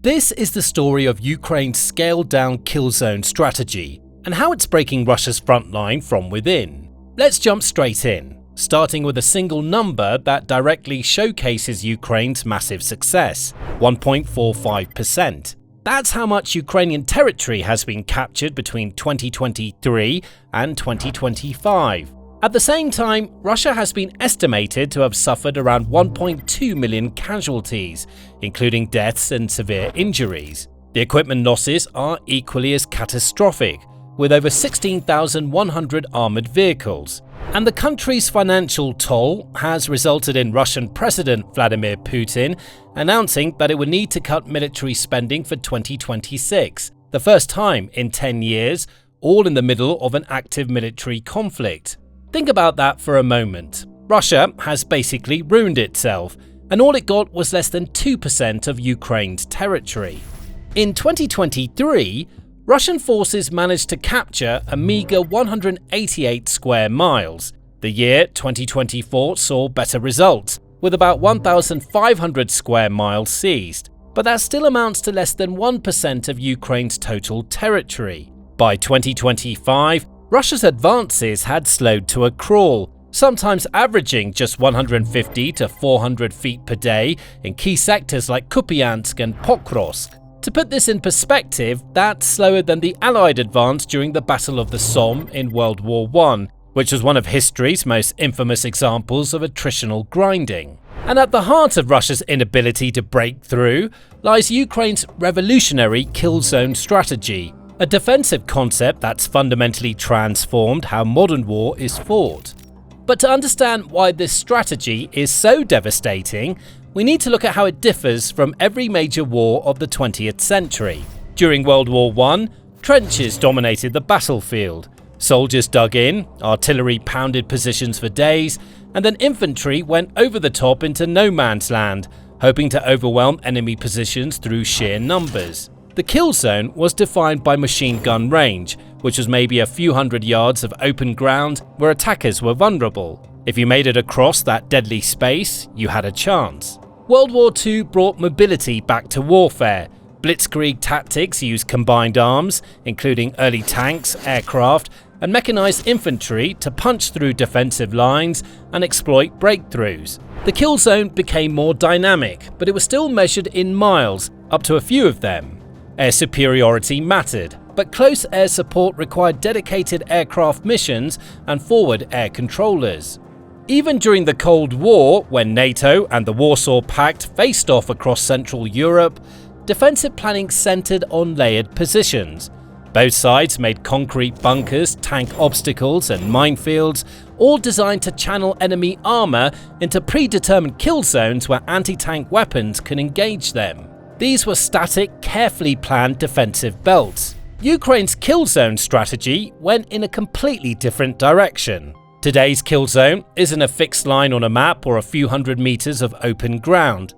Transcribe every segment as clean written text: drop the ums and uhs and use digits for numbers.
This is the story of Ukraine's scaled-down kill zone strategy and how it's breaking Russia's front line from within. Let's jump straight in, starting with a single number that directly showcases Ukraine's massive success: 1.45%. That's how much Ukrainian territory has been captured between 2023 and 2025. At the same time, Russia has been estimated to have suffered around 1.2 million casualties, including deaths and severe injuries. The equipment losses are equally as catastrophic, with over 16,100 armoured vehicles. And the country's financial toll has resulted in Russian President Vladimir Putin announcing that it would need to cut military spending for 2026, the first time in 10 years, all in the middle of an active military conflict. Think about that for a moment. Russia has basically ruined itself, and all it got was less than 2% of Ukraine's territory. In 2023, Russian forces managed to capture a meager 188 square miles. The year 2024 saw better results, with about 1,500 square miles seized, but that still amounts to less than 1% of Ukraine's total territory. By 2025, Russia's advances had slowed to a crawl, sometimes averaging just 150 to 400 feet per day in key sectors like Kupiansk and Pokrovsk. To put this in perspective, that's slower than the Allied advance during the Battle of the Somme in World War I, which was one of history's most infamous examples of attritional grinding. And at the heart of Russia's inability to break through lies Ukraine's revolutionary kill zone strategy, a defensive concept that's fundamentally transformed how modern war is fought. But to understand why this strategy is so devastating, we need to look at how it differs from every major war of the 20th century. During World War I, trenches dominated the battlefield. Soldiers dug in, artillery pounded positions for days, and then infantry went over the top into no man's land, hoping to overwhelm enemy positions through sheer numbers. The kill zone was defined by machine gun range, which was maybe a few hundred yards of open ground where attackers were vulnerable. If you made it across that deadly space, you had a chance. World War II brought mobility back to warfare. Blitzkrieg tactics used combined arms, including early tanks, aircraft, and mechanized infantry to punch through defensive lines and exploit breakthroughs. The kill zone became more dynamic, but it was still measured in miles, up to a few of them. Air superiority mattered, but close air support required dedicated aircraft missions and forward air controllers. Even during the Cold War, when NATO and the Warsaw Pact faced off across Central Europe, defensive planning centered on layered positions. Both sides made concrete bunkers, tank obstacles, and minefields, all designed to channel enemy armor into predetermined kill zones where anti-tank weapons can engage them. These were static, carefully planned defensive belts. Ukraine's kill zone strategy went in a completely different direction. Today's kill zone isn't a fixed line on a map or a few hundred meters of open ground.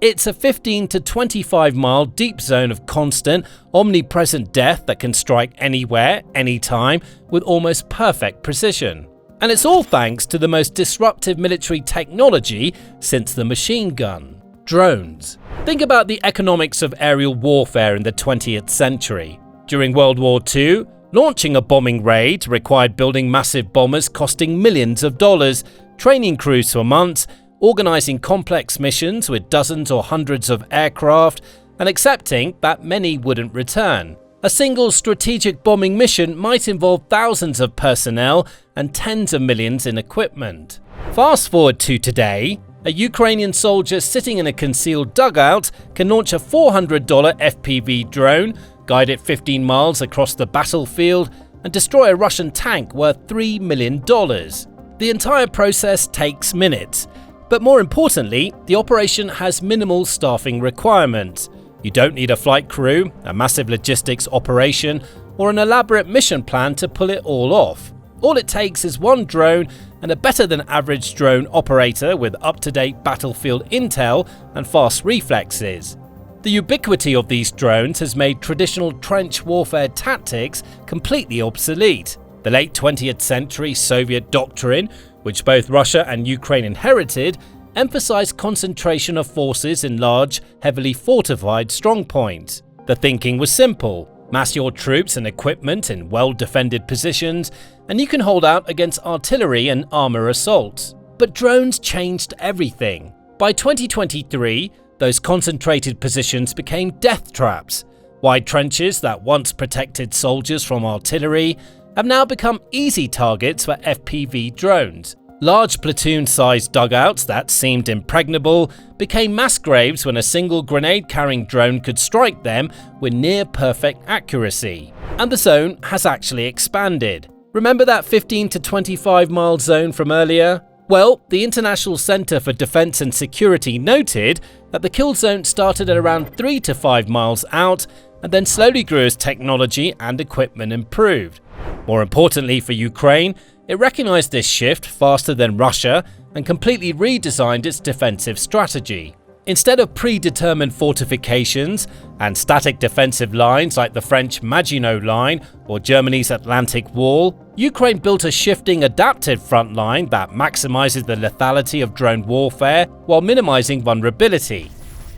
It's a 15 to 25 mile deep zone of constant, omnipresent death that can strike anywhere, anytime, with almost perfect precision. And it's all thanks to the most disruptive military technology since the machine gun: drones. Think about the economics of aerial warfare in the 20th century. During World War II, launching a bombing raid required building massive bombers costing millions of dollars, training crews for months, organizing complex missions with dozens or hundreds of aircraft, and accepting that many wouldn't return. A single strategic bombing mission might involve thousands of personnel and tens of millions in equipment. Fast forward to today, a Ukrainian soldier sitting in a concealed dugout can launch a $400 FPV drone, guide it 15 miles across the battlefield, and destroy a Russian tank worth $3 million. The entire process takes minutes. But more importantly, the operation has minimal staffing requirements. You don't need a flight crew, a massive logistics operation, or an elaborate mission plan to pull it all off. All it takes is one drone and a better-than-average drone operator with up-to-date battlefield intel and fast reflexes. The ubiquity of these drones has made traditional trench warfare tactics completely obsolete. The late 20th century Soviet doctrine, which both Russia and Ukraine inherited, emphasized concentration of forces in large, heavily fortified strongpoints. The thinking was simple: mass your troops and equipment in well-defended positions, and you can hold out against artillery and armor assaults. But drones changed everything. By 2023, those concentrated positions became death traps. Wide trenches that once protected soldiers from artillery have now become easy targets for FPV drones. Large platoon-sized dugouts that seemed impregnable became mass graves when a single grenade-carrying drone could strike them with near-perfect accuracy. And the zone has actually expanded. Remember that 15 to 25-mile zone from earlier? Well, the International Center for Defense and Security noted that the kill zone started at around 3 to 5 miles out and then slowly grew as technology and equipment improved. More importantly for Ukraine, it recognized this shift faster than Russia and completely redesigned its defensive strategy. Instead of predetermined fortifications and static defensive lines like the French Maginot Line or Germany's Atlantic Wall, Ukraine built a shifting, adaptive front line that maximizes the lethality of drone warfare while minimizing vulnerability.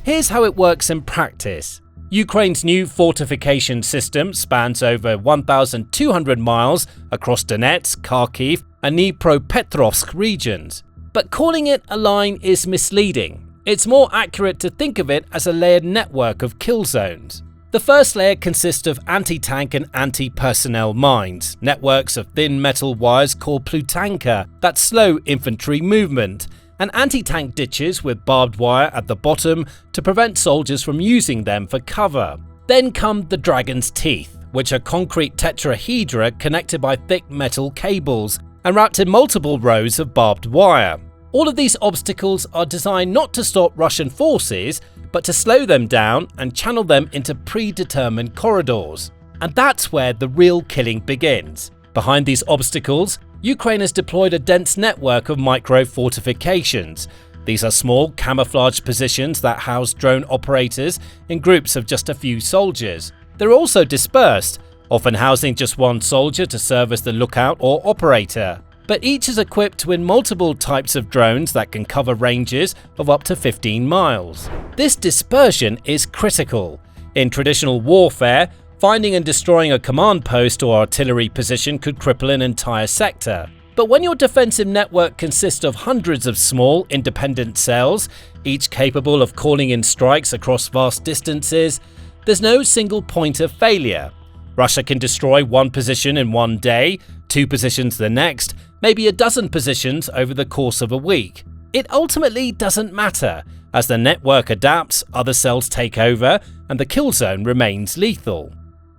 Here's how it works in practice. Ukraine's new fortification system spans over 1,200 miles across Donetsk, Kharkiv, and Dnipropetrovsk regions. But calling it a line is misleading. It's more accurate to think of it as a layered network of kill zones. The first layer consists of anti-tank and anti-personnel mines, networks of thin metal wires called plutanka that slow infantry movement, and anti-tank ditches with barbed wire at the bottom to prevent soldiers from using them for cover. Then come the dragon's teeth, which are concrete tetrahedra connected by thick metal cables and wrapped in multiple rows of barbed wire. All of these obstacles are designed not to stop Russian forces, but to slow them down and channel them into predetermined corridors. And that's where the real killing begins. Behind these obstacles, Ukraine has deployed a dense network of micro-fortifications. These are small, camouflaged positions that house drone operators in groups of just a few soldiers. They're also dispersed, often housing just one soldier to serve as the lookout or operator. But each is equipped with multiple types of drones that can cover ranges of up to 15 miles. This dispersion is critical. In traditional warfare, finding and destroying a command post or artillery position could cripple an entire sector. But when your defensive network consists of hundreds of small, independent cells, each capable of calling in strikes across vast distances, there's no single point of failure. Russia can destroy one position in one day, 2 positions the next, maybe a dozen positions over the course of a week. It ultimately doesn't matter. As the network adapts, other cells take over, and the kill zone remains lethal.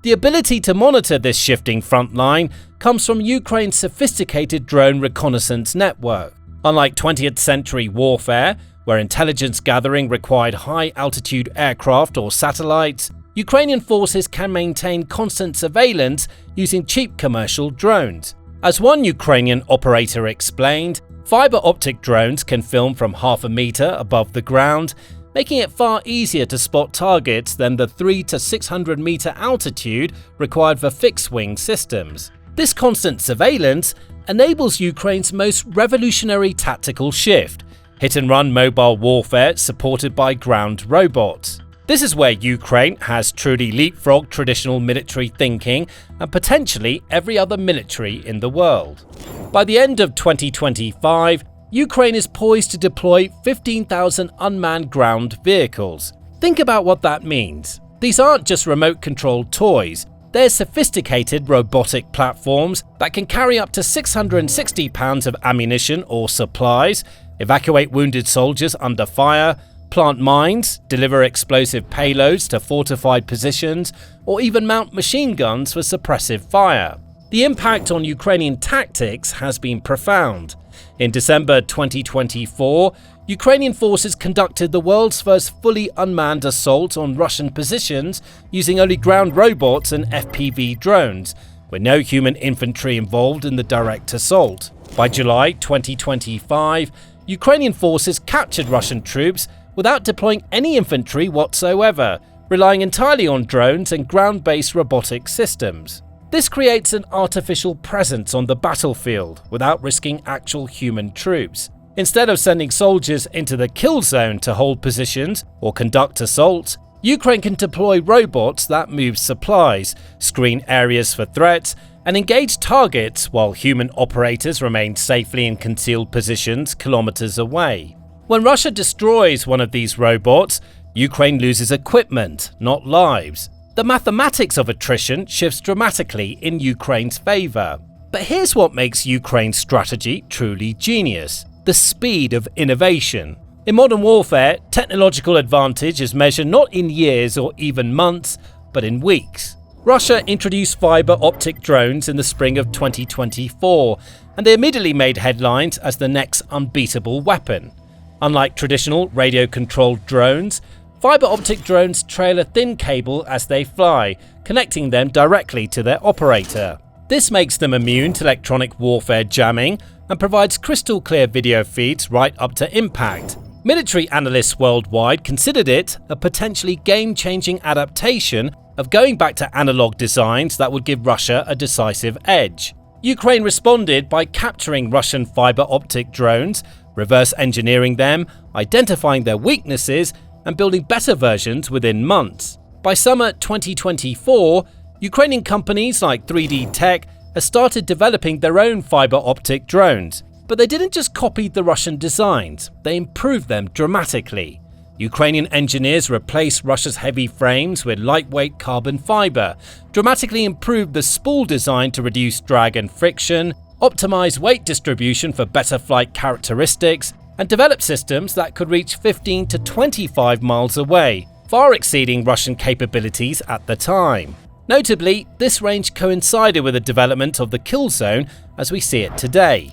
The ability to monitor this shifting front line comes from Ukraine's sophisticated drone reconnaissance network. Unlike 20th century warfare, where intelligence gathering required high-altitude aircraft or satellites, Ukrainian forces can maintain constant surveillance using cheap commercial drones. As one Ukrainian operator explained, fiber optic drones can film from half a meter above the ground, making it far easier to spot targets than the 300 to 600 meter altitude required for fixed-wing systems. This constant surveillance enables Ukraine's most revolutionary tactical shift: hit-and-run mobile warfare supported by ground robots. This is where Ukraine has truly leapfrogged traditional military thinking and potentially every other military in the world. By the end of 2025, Ukraine is poised to deploy 15,000 unmanned ground vehicles. Think about what that means. These aren't just remote-controlled toys. They're sophisticated robotic platforms that can carry up to 660 pounds of ammunition or supplies, evacuate wounded soldiers under fire, plant mines, deliver explosive payloads to fortified positions, or even mount machine guns for suppressive fire. The impact on Ukrainian tactics has been profound. In December 2024, Ukrainian forces conducted the world's first fully unmanned assault on Russian positions using only ground robots and FPV drones, with no human infantry involved in the direct assault. By July 2025, Ukrainian forces captured Russian troops without deploying any infantry whatsoever, relying entirely on drones and ground-based robotic systems. This creates an artificial presence on the battlefield without risking actual human troops. Instead of sending soldiers into the kill zone to hold positions or conduct assaults, Ukraine can deploy robots that move supplies, screen areas for threats, and engage targets while human operators remain safely in concealed positions kilometers away. When Russia destroys one of these robots, Ukraine loses equipment, not lives. The mathematics of attrition shifts dramatically in Ukraine's favor. But here's what makes Ukraine's strategy truly genius: the speed of innovation. In modern warfare, technological advantage is measured not in years or even months, but in weeks. Russia introduced fiber optic drones in the spring of 2024, and they immediately made headlines as the next unbeatable weapon. Unlike traditional radio-controlled drones, fiber optic drones trail a thin cable as they fly, connecting them directly to their operator. This makes them immune to electronic warfare jamming and provides crystal clear video feeds right up to impact. Military analysts worldwide considered it a potentially game-changing adaptation of going back to analog designs that would give Russia a decisive edge. Ukraine responded by capturing Russian fiber optic drones, reverse engineering them, identifying their weaknesses, and building better versions within months. By summer 2024, Ukrainian companies like 3D Tech have started developing their own fiber optic drones. But they didn't just copy the Russian designs, they improved them dramatically. Ukrainian engineers replaced Russia's heavy frames with lightweight carbon fiber, dramatically improved the spool design to reduce drag and friction, optimized weight distribution for better flight characteristics, and developed systems that could reach 15 to 25 miles away, far exceeding Russian capabilities at the time. Notably, this range coincided with the development of the kill zone as we see it today.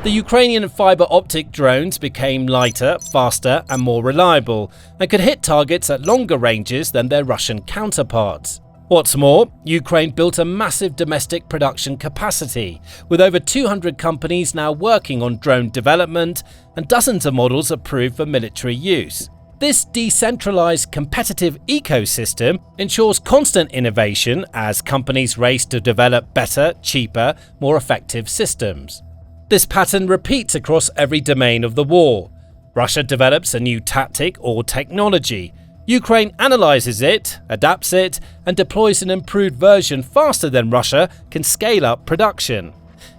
The Ukrainian fiber optic drones became lighter, faster, and more reliable, and could hit targets at longer ranges than their Russian counterparts. What's more, Ukraine built a massive domestic production capacity, with over 200 companies now working on drone development and dozens of models approved for military use. This decentralized competitive ecosystem ensures constant innovation as companies race to develop better, cheaper, more effective systems. This pattern repeats across every domain of the war. Russia develops a new tactic or technology. Ukraine analyzes it, adapts it, and deploys an improved version faster than Russia can scale up production.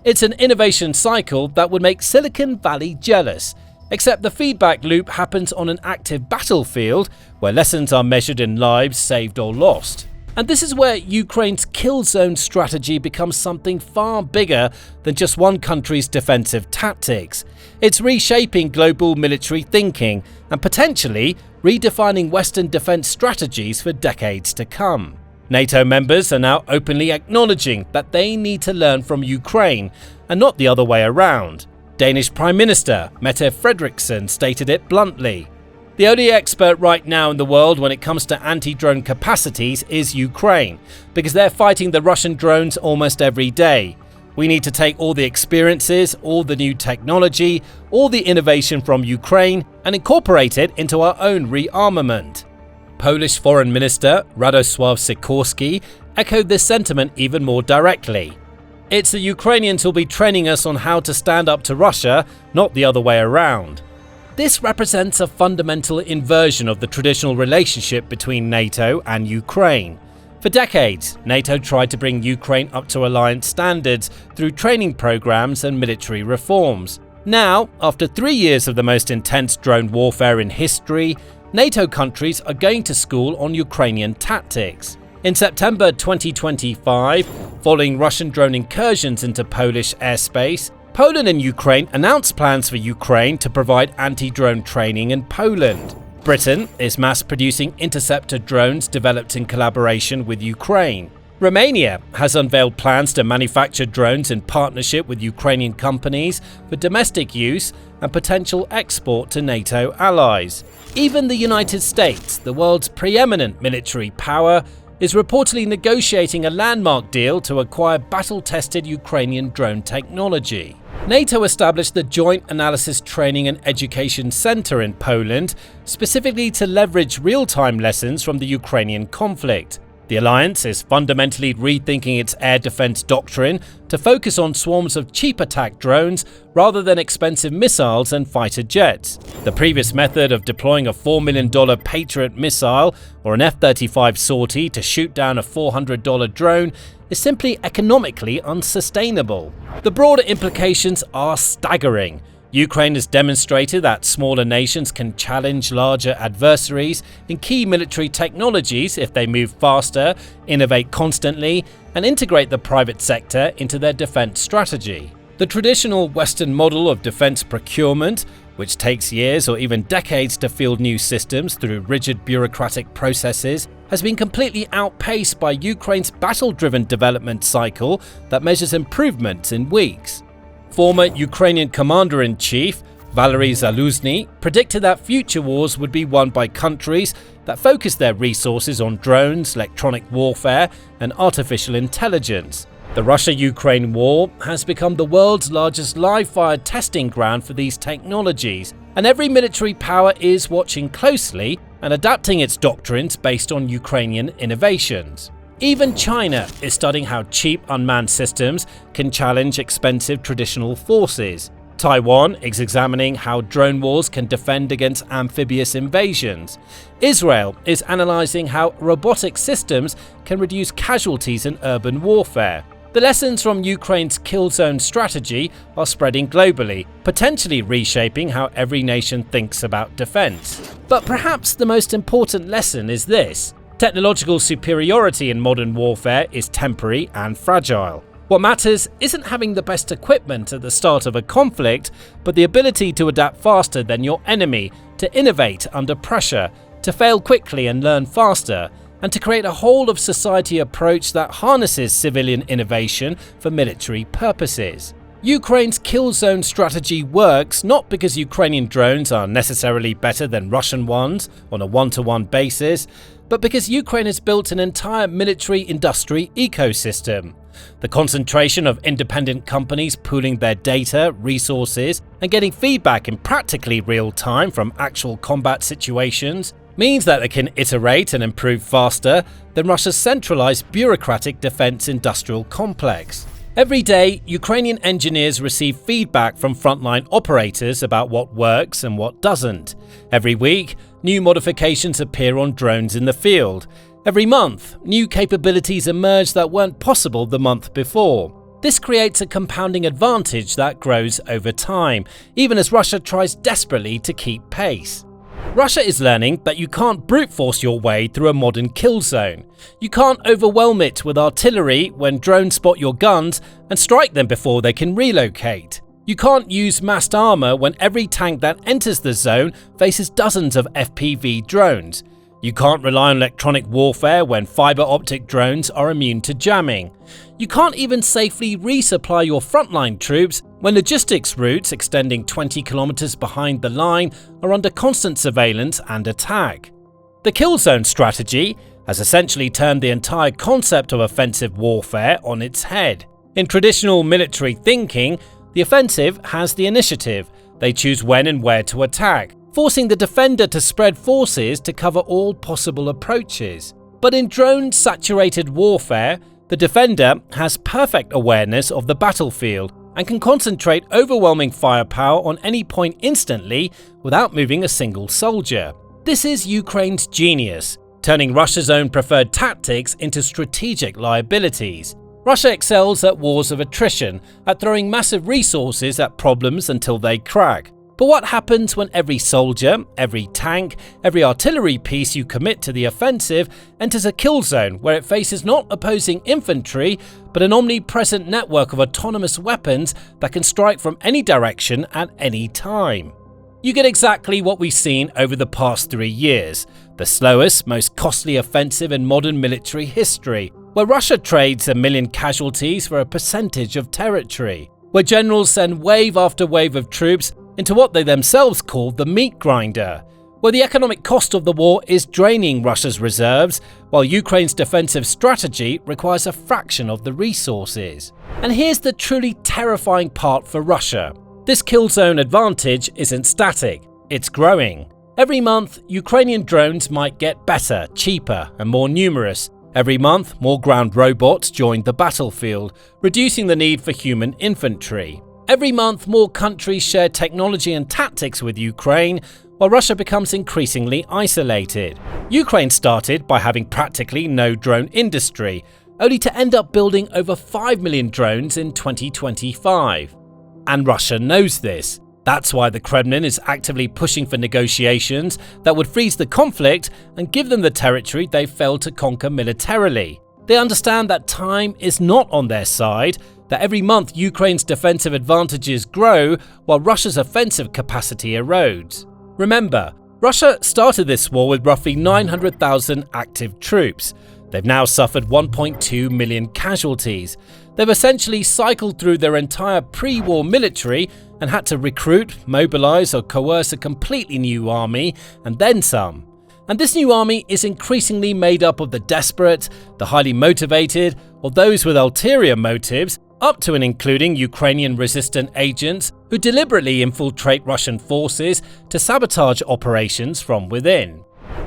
It's an innovation cycle that would make Silicon Valley jealous, except the feedback loop happens on an active battlefield where lessons are measured in lives saved or lost. And this is where Ukraine's kill zone strategy becomes something far bigger than just one country's defensive tactics. It's reshaping global military thinking and potentially redefining Western defense strategies for decades to come. NATO members are now openly acknowledging that they need to learn from Ukraine and not the other way around. Danish Prime Minister Mette Frederiksen stated it bluntly. The only expert right now in the world when it comes to anti-drone capacities is Ukraine, because they're fighting the Russian drones almost every day. We need to take all the experiences, all the new technology, all the innovation from Ukraine and incorporate it into our own rearmament. Polish Foreign Minister Radosław Sikorski echoed this sentiment even more directly. It's the Ukrainians who'll be training us on how to stand up to Russia, not the other way around. This represents a fundamental inversion of the traditional relationship between NATO and Ukraine. For decades, NATO tried to bring Ukraine up to alliance standards through training programs and military reforms. Now, after 3 years of the most intense drone warfare in history, NATO countries are going to school on Ukrainian tactics. In September 2025, following Russian drone incursions into Polish airspace, Poland and Ukraine announced plans for Ukraine to provide anti-drone training in Poland. Britain is mass-producing interceptor drones developed in collaboration with Ukraine. Romania has unveiled plans to manufacture drones in partnership with Ukrainian companies for domestic use and potential export to NATO allies. Even the United States, the world's preeminent military power, is reportedly negotiating a landmark deal to acquire battle-tested Ukrainian drone technology. NATO established the Joint Analysis Training and Education Center in Poland, specifically to leverage real-time lessons from the Ukrainian conflict. The alliance is fundamentally rethinking its air defense doctrine to focus on swarms of cheap attack drones rather than expensive missiles and fighter jets. The previous method of deploying a $4 million Patriot missile or an F-35 sortie to shoot down a $400 drone is simply economically unsustainable. The broader implications are staggering. Ukraine has demonstrated that smaller nations can challenge larger adversaries in key military technologies if they move faster, innovate constantly, and integrate the private sector into their defense strategy. The traditional Western model of defense procurement, which takes years or even decades to field new systems through rigid bureaucratic processes, has been completely outpaced by Ukraine's battle-driven development cycle that measures improvements in weeks. Former Ukrainian Commander-in-Chief Valery Zaluzhny predicted that future wars would be won by countries that focus their resources on drones, electronic warfare, and artificial intelligence. The Russia-Ukraine war has become the world's largest live-fire testing ground for these technologies, and every military power is watching closely and adapting its doctrines based on Ukrainian innovations. Even China is studying how cheap unmanned systems can challenge expensive traditional forces. Taiwan is examining how drone wars can defend against amphibious invasions. Israel is analysing how robotic systems can reduce casualties in urban warfare. The lessons from Ukraine's kill zone strategy are spreading globally, potentially reshaping how every nation thinks about defense. But perhaps the most important lesson is this: technological superiority in modern warfare is temporary and fragile. What matters isn't having the best equipment at the start of a conflict, but the ability to adapt faster than your enemy, to innovate under pressure, to fail quickly and learn faster, and to create a whole-of-society approach that harnesses civilian innovation for military purposes. Ukraine's kill zone strategy works not because Ukrainian drones are necessarily better than Russian ones on a one-to-one basis, but because Ukraine has built an entire military-industry ecosystem. The concentration of independent companies pooling their data, resources, and getting feedback in practically real time from actual combat situations means that they can iterate and improve faster than Russia's centralized bureaucratic defense industrial complex. Every day, Ukrainian engineers receive feedback from frontline operators about what works and what doesn't. Every week, new modifications appear on drones in the field. Every month, new capabilities emerge that weren't possible the month before. This creates a compounding advantage that grows over time, even as Russia tries desperately to keep pace. Russia is learning that you can't brute force your way through a modern kill zone. You can't overwhelm it with artillery when drones spot your guns and strike them before they can relocate. You can't use massed armor when every tank that enters the zone faces dozens of FPV drones. You can't rely on electronic warfare when fiber optic drones are immune to jamming. You can't even safely resupply your frontline troops when logistics routes extending 20 kilometers behind the line are under constant surveillance and attack. The kill zone strategy has essentially turned the entire concept of offensive warfare on its head. In traditional military thinking, the offensive has the initiative. They choose when and where to attack, forcing the defender to spread forces to cover all possible approaches. But in drone-saturated warfare, the defender has perfect awareness of the battlefield and can concentrate overwhelming firepower on any point instantly without moving a single soldier. This is Ukraine's genius, turning Russia's own preferred tactics into strategic liabilities. Russia excels at wars of attrition, at throwing massive resources at problems until they crack. But what happens when every soldier, every tank, every artillery piece you commit to the offensive enters a kill zone where it faces not opposing infantry, but an omnipresent network of autonomous weapons that can strike from any direction at any time? You get exactly what we've seen over the past 3 years, the slowest, most costly offensive in modern military history, where Russia trades 1 million casualties for a percentage of territory, where generals send wave after wave of troops into what they themselves call the meat grinder, where the economic cost of the war is draining Russia's reserves, while Ukraine's defensive strategy requires a fraction of the resources. And here's the truly terrifying part for Russia. This kill zone advantage isn't static, it's growing. Every month, Ukrainian drones might get better, cheaper, and more numerous, Every month, more ground robots joined the battlefield, reducing the need for human infantry. Every month, more countries share technology and tactics with Ukraine, while Russia becomes increasingly isolated. Ukraine started by having practically no drone industry, only to end up building over 5 million drones in 2025. And Russia knows this. That's why the Kremlin is actively pushing for negotiations that would freeze the conflict and give them the territory they failed to conquer militarily. They understand that time is not on their side, that every month Ukraine's defensive advantages grow while Russia's offensive capacity erodes. Remember, Russia started this war with roughly 900,000 active troops. They've now suffered 1.2 million casualties. They've essentially cycled through their entire pre-war military and had to recruit, mobilize or coerce a completely new army and then some. And this new army is increasingly made up of the desperate, the highly motivated, or those with ulterior motives, up to and including Ukrainian resistant agents who deliberately infiltrate Russian forces to sabotage operations from within.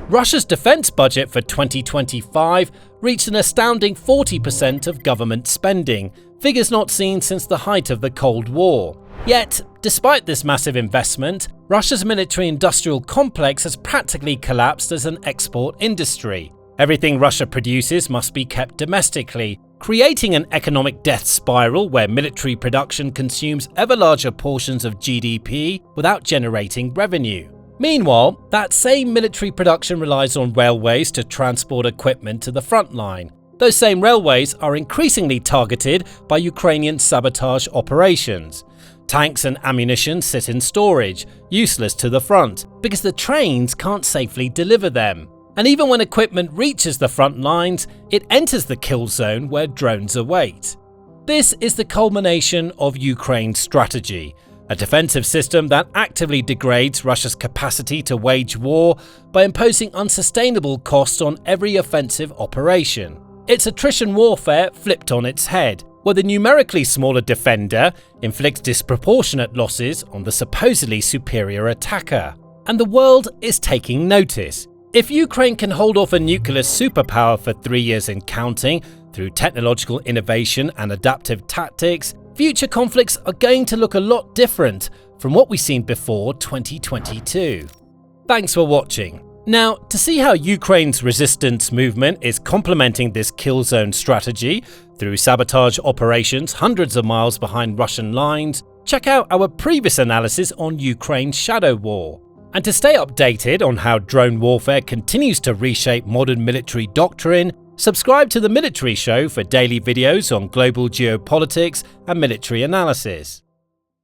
Russia's defense budget for 2025 reached an astounding 40% of government spending, figures not seen since the height of the Cold War. Yet, despite this massive investment, Russia's military-industrial complex has practically collapsed as an export industry. Everything Russia produces must be kept domestically, creating an economic death spiral where military production consumes ever larger portions of GDP without generating revenue. Meanwhile, that same military production relies on railways to transport equipment to the front line. Those same railways are increasingly targeted by Ukrainian sabotage operations. Tanks and ammunition sit in storage, useless to the front, because the trains can't safely deliver them. And even when equipment reaches the front lines, it enters the kill zone where drones await. This is the culmination of Ukraine's strategy, a defensive system that actively degrades Russia's capacity to wage war by imposing unsustainable costs on every offensive operation. It's attrition warfare flipped on its head, where the numerically smaller defender inflicts disproportionate losses on the supposedly superior attacker. And the world is taking notice. If Ukraine can hold off a nuclear superpower for 3 years and counting through technological innovation and adaptive tactics, future conflicts are going to look a lot different from what we've seen before 2022. Thanks for watching. Now, to see how Ukraine's resistance movement is complementing this kill zone strategy through sabotage operations hundreds of miles behind Russian lines, check out our previous analysis on Ukraine's shadow war. And to stay updated on how drone warfare continues to reshape modern military doctrine, subscribe to The Military Show for daily videos on global geopolitics and military analysis.